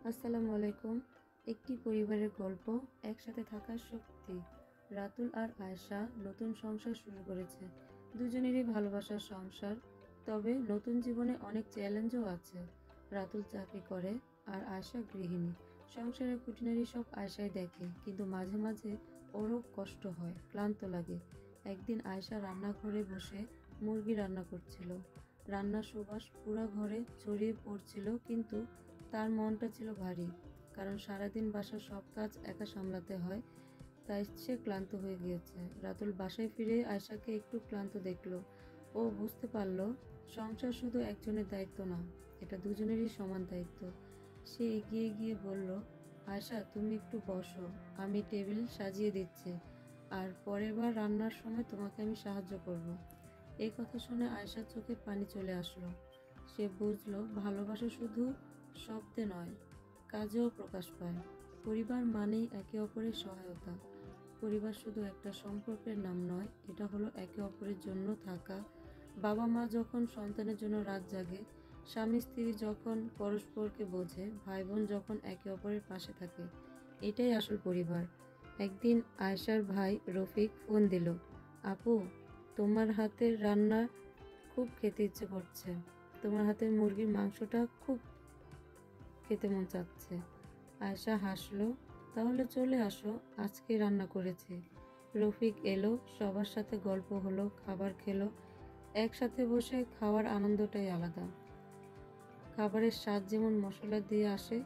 আসসালামু আলাইকুম। একটি পরিবারের গল্প, একসাথে থাকার শক্তি। রাতুল আর আয়েশা নতুন সংসার শুরু করেছে। দুজনেরই ভালোবাসার সংসার, তবে নতুন জীবনে অনেক চ্যালেঞ্জও আছে। রাতুল চাকরি করে আর আয়েশা গৃহিণী। সংসারের খুঁটিনাটি সব আয়েশাই দেখে, কিন্তু মাঝে মাঝে ওরও কষ্ট হয়, ক্লান্ত লাগে। একদিন আয়েশা রান্নাঘরে বসে মুরগি রান্না করছিল। রান্নার সুবাস পুরো ঘরে ছড়িয়ে পড়ছিল, কিন্তু তার মনটা ছিল ভারী, কারণ সারাদিন বাসার সব কাজ একা সামলাতে হয়। তাই সে ক্লান্ত হয়ে গিয়েছে। রাতুল বাসায় ফিরে আয়েশাকে একটু ক্লান্ত দেখলো। ও বুঝতে পারল সংসার শুধু একজনের দায়িত্ব না, এটা দুজনেরই সমান দায়িত্ব। সে এগিয়ে গিয়ে বলল, আয়েশা তুমি একটু বসো, আমি টেবিল সাজিয়ে দিচ্ছি, আর পরের বার রান্নার সময় তোমাকে আমি সাহায্য করব। এই কথা শুনে আয়েশার চোখে পানি চলে আসলো। সে বুঝলো ভালোবাসা শুধু শব্দে নয়, কাজেও প্রকাশ পায়। পরিবার মানেই একে অপরের সহায়তা। পরিবার শুধু একটা সম্পর্কের নাম নয়, এটা হলো একে অপরের জন্য থাকা। বাবা মা যখন সন্তানের জন্য রাত জাগে, স্বামী স্ত্রী যখন পরস্পরকে বোঝে, ভাই বোন যখন একে অপরের পাশে থাকে, এটাই আসল পরিবার। একদিন আয়েশার ভাই রফিক ফোন দিল, আপু, তোমার হাতের রান্না খুব খেতে ইচ্ছে করছে, তোমার হাতের মুরগির মাংসটা খুব খেতে মন চাচ্ছে। আয়েশা হাসলো, তাহলে চলে আসো, আজকে রান্না করেছি। রফিক এলো, সবার সাথে গল্প হলো, খাবার খেলো। একসাথে বসে খাওয়ার আনন্দটাই আলাদা। খাবারের স্বাদ যেমন মশলা দিয়ে আসে,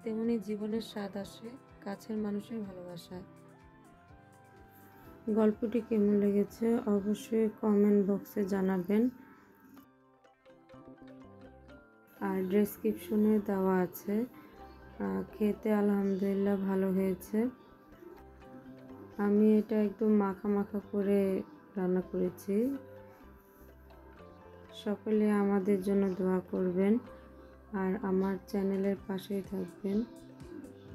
তেমনি জীবনের স্বাদ আসে কাছের মানুষের ভালোবাসায়। গল্পটি কেমন লেগেছে অবশ্যই কমেন্ট বক্সে জানাবেন, আর ডেসক্রিপশনে দেওয়া আছে। খেতে আলহামদুলিল্লাহ ভালো হয়েছে। আমি এটা একদম মাখা মাখা করে রান্না করেছি। সকলে আমাদের জন্য দোয়া করবেন আর আমার চ্যানেলের পাশেই থাকবেন,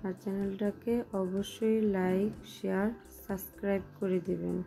আর চ্যানেলটাকে অবশ্যই লাইক, শেয়ার, সাবস্ক্রাইব করে দিবেন।